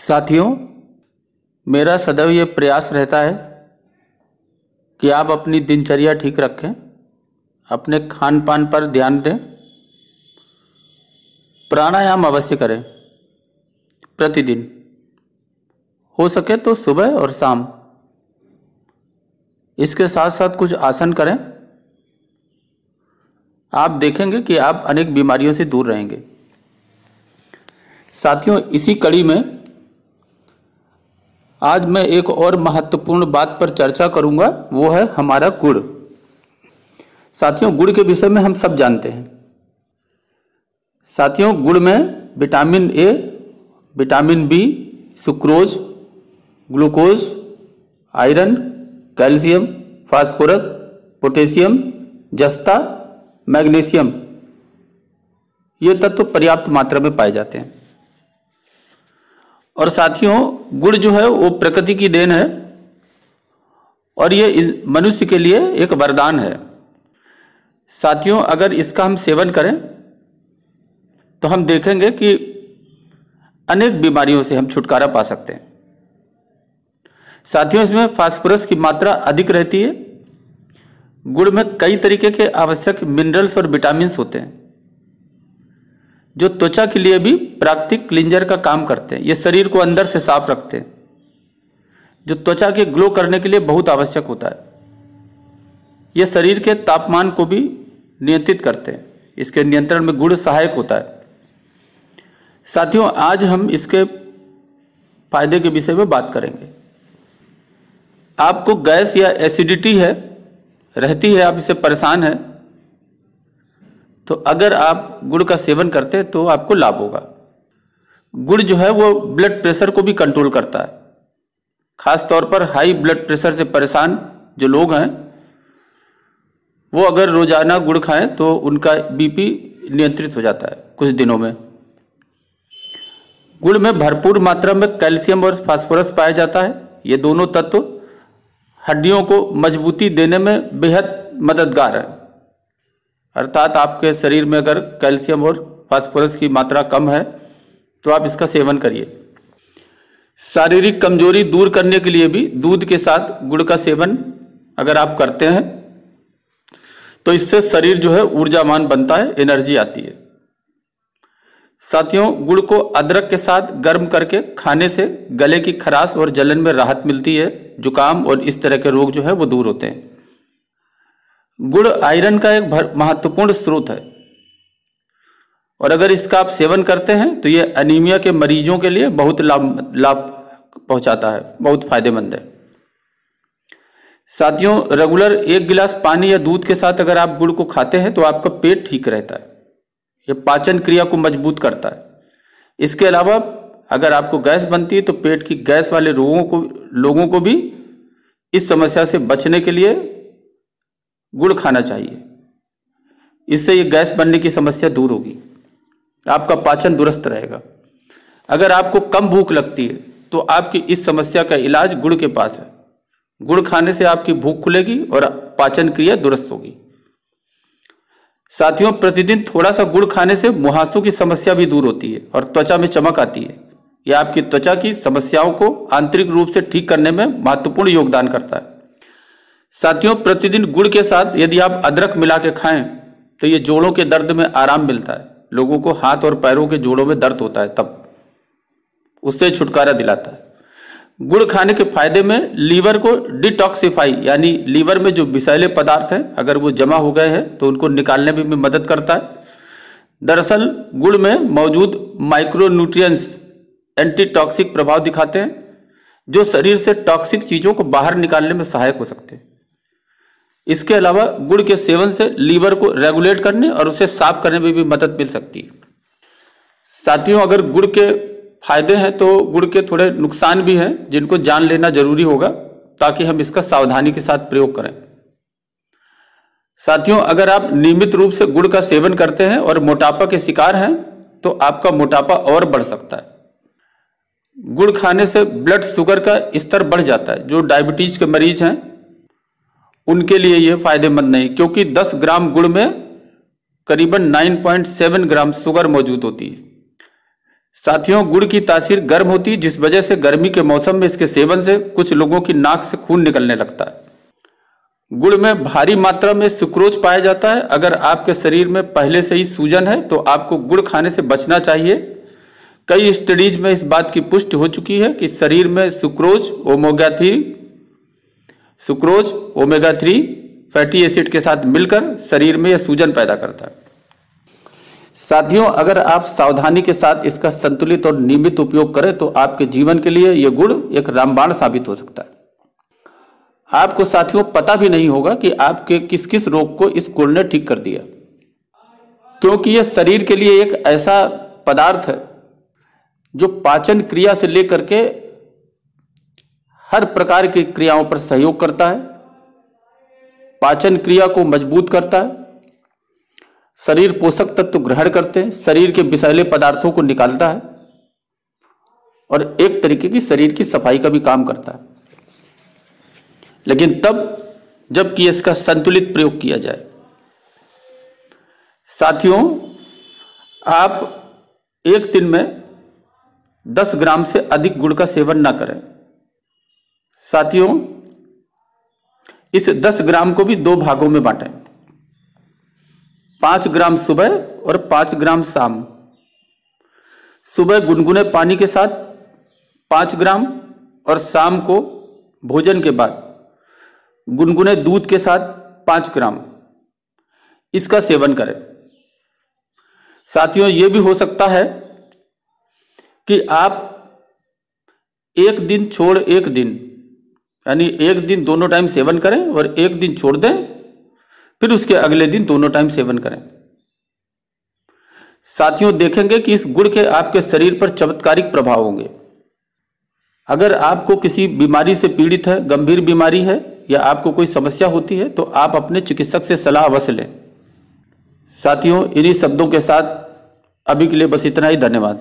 साथियों, मेरा सदैव ये प्रयास रहता है कि आप अपनी दिनचर्या ठीक रखें, अपने खान पान पर ध्यान दें, प्राणायाम अवश्य करें प्रतिदिन, हो सके तो सुबह और शाम। इसके साथ साथ कुछ आसन करें। आप देखेंगे कि आप अनेक बीमारियों से दूर रहेंगे। साथियों, इसी कड़ी में आज मैं एक और महत्वपूर्ण बात पर चर्चा करूंगा, वो है हमारा गुड़। साथियों, गुड़ के विषय में हम सब जानते हैं। साथियों, गुड़ में vitamin A, vitamin B, sucrose, glucose, iron, calcium, phosphorus, potassium, जस्ता, मैग्नीशियम, ये तत्व पर्याप्त मात्रा में पाए जाते हैं। और साथियों, गुड़ जो है वो प्रकृति की देन है और ये मनुष्य के लिए एक वरदान है। साथियों, अगर इसका हम सेवन करें तो हम देखेंगे कि अनेक बीमारियों से हम छुटकारा पा सकते हैं। साथियों, इसमें फास्फोरस की मात्रा अधिक रहती है। गुड़ में कई तरीके के आवश्यक मिनरल्स और विटामिन्स होते हैं जो त्वचा के लिए भी प्राकृतिक क्लींजर का काम करते हैं। ये शरीर को अंदर से साफ रखते हैं, जो त्वचा के ग्लो करने के लिए बहुत आवश्यक होता है। ये शरीर के तापमान को भी नियंत्रित करते हैं। इसके नियंत्रण में गुड़ सहायक होता है। साथियों, आज हम इसके फायदे के विषय में बात करेंगे। आपको गैस या एसिडिटी रहती है, आप इससे परेशान हैं, तो अगर आप गुड़ का सेवन करते हैं तो आपको लाभ होगा। गुड़ जो है वो ब्लड प्रेशर को भी कंट्रोल करता है। खास तौर पर हाई ब्लड प्रेशर से परेशान जो लोग हैं वो अगर रोजाना गुड़ खाएं तो उनका बीपी नियंत्रित हो जाता है कुछ दिनों में। गुड़ में भरपूर मात्रा में कैल्शियम और फास्फोरस पाया जाता है। ये दोनों तत्व हड्डियों को मजबूती देने में बेहद मददगार है। अर्थात आपके शरीर में अगर कैल्शियम और फास्फोरस की मात्रा कम है तो आप इसका सेवन करिए। शारीरिक कमजोरी दूर करने के लिए भी दूध के साथ गुड़ का सेवन अगर आप करते हैं तो इससे शरीर जो है ऊर्जावान बनता है, एनर्जी आती है। साथियों, गुड़ को अदरक के साथ गर्म करके खाने से गले की खराश और जलन में राहत मिलती है। जुकाम और इस तरह के रोग जो है वो दूर होते हैं। गुड़ आयरन का एक महत्वपूर्ण स्रोत है और अगर इसका आप सेवन करते हैं तो ये एनीमिया के मरीजों के लिए बहुत लाभ पहुंचाता है, बहुत फायदेमंद है। साथियों, रेगुलर 1 गिलास पानी या दूध के साथ अगर आप गुड़ को खाते हैं तो आपका पेट ठीक रहता है। ये पाचन क्रिया को मजबूत करता है। इसके अलावा अगर आपको गैस बनती है तो पेट की गैस वाले लोगों को भी इस समस्या से बचने के लिए गुड़ खाना चाहिए। इससे ये गैस बनने की समस्या दूर होगी, आपका पाचन दुरुस्त रहेगा। अगर आपको कम भूख लगती है तो आपकी इस समस्या का इलाज गुड़ के पास है। गुड़ खाने से आपकी भूख खुलेगी और पाचन क्रिया दुरुस्त होगी। साथियों, प्रतिदिन थोड़ा सा गुड़ खाने से मुहासों की समस्या भी दूर होती है और त्वचा में चमक आती है। यह आपकी त्वचा की समस्याओं को आंतरिक रूप से ठीक करने में महत्वपूर्ण योगदान करता है। साथियों, प्रतिदिन गुड़ के साथ यदि आप अदरक मिला के खाएं तो ये जोड़ों के दर्द में आराम मिलता है। लोगों को हाथ और पैरों के जोड़ों में दर्द होता है, तब उससे छुटकारा दिलाता है। गुड़ खाने के फायदे में लीवर को डिटॉक्सिफाई, यानी लीवर में जो विषैले पदार्थ हैं अगर वो जमा हो गए हैं तो उनको निकालने में मदद करता है। दरअसल गुड़ में मौजूद माइक्रोन्यूट्रिएंट्स एंटी टॉक्सिक प्रभाव दिखाते हैं जो शरीर से टॉक्सिक चीजों को बाहर निकालने में सहायक हो सकते हैं। इसके अलावा गुड़ के सेवन से लीवर को रेगुलेट करने और उसे साफ करने में भी मदद मिल सकती है। साथियों, अगर गुड़ के फायदे हैं तो गुड़ के थोड़े नुकसान भी हैं जिनको जान लेना जरूरी होगा ताकि हम इसका सावधानी के साथ प्रयोग करें। साथियों, अगर आप नियमित रूप से गुड़ का सेवन करते हैं और मोटापा के शिकार हैं तो आपका मोटापा और बढ़ सकता है। गुड़ खाने से ब्लड शुगर का स्तर बढ़ जाता है। जो डायबिटीज के मरीज हैं उनके लिए यह फायदेमंद नहीं, क्योंकि 10 ग्राम गुड़ में करीबन 9.7 ग्राम शुगर मौजूद होती है। साथियों, गुड़ की तासीर गर्म होती है, जिस वजह से गर्मी के मौसम में इसके सेवन से कुछ लोगों की नाक से खून निकलने लगता है। गुड़ में भारी मात्रा में सुक्रोज पाया जाता है। अगर आपके शरीर में पहले से ही सूजन है तो आपको गुड़ खाने से बचना चाहिए। कई स्टडीज में इस बात की पुष्टि हो चुकी है कि शरीर में सुक्रोज ओमेगा 3 फैटी एसिड के साथ मिलकर शरीर में यह सूजन पैदा करता है। साथियों, अगर आप सावधानी के साथ इसका संतुलित और नियमित उपयोग करें तो आपके जीवन के लिए यह गुड़ एक रामबाण साबित हो सकता है। आपको साथियों पता भी नहीं होगा कि आपके किस किस रोग को इस गुड़ ने ठीक कर दिया, क्योंकि यह शरीर के लिए एक ऐसा पदार्थ है जो पाचन क्रिया से लेकर के हर प्रकार की क्रियाओं पर सहयोग करता है, पाचन क्रिया को मजबूत करता है, शरीर पोषक तत्व ग्रहण करते हैं, शरीर के विषैले पदार्थों को निकालता है और एक तरीके की शरीर की सफाई का भी काम करता है, लेकिन तब जबकि इसका संतुलित प्रयोग किया जाए। साथियों, आप एक दिन में 10 ग्राम से अधिक गुड़ का सेवन ना करें। साथियों, इस 10 ग्राम को भी 2 भागों में बांटें, 5 ग्राम सुबह और 5 ग्राम शाम। सुबह गुनगुने पानी के साथ 5 ग्राम और शाम को भोजन के बाद गुनगुने दूध के साथ 5 ग्राम इसका सेवन करें। साथियों, यह भी हो सकता है कि आप एक दिन छोड़ एक दिन, यानी एक दिन दोनों टाइम सेवन करें और एक दिन छोड़ दें, फिर उसके अगले दिन दोनों टाइम सेवन करें। साथियों, देखेंगे कि इस गुड़ के आपके शरीर पर चमत्कारिक प्रभाव होंगे। अगर आपको किसी बीमारी से पीड़ित है, गंभीर बीमारी है या आपको कोई समस्या होती है तो आप अपने चिकित्सक से सलाह अवश्य लें। साथियों, इन्हीं शब्दों के साथ अभी के लिए बस इतना ही। धन्यवाद।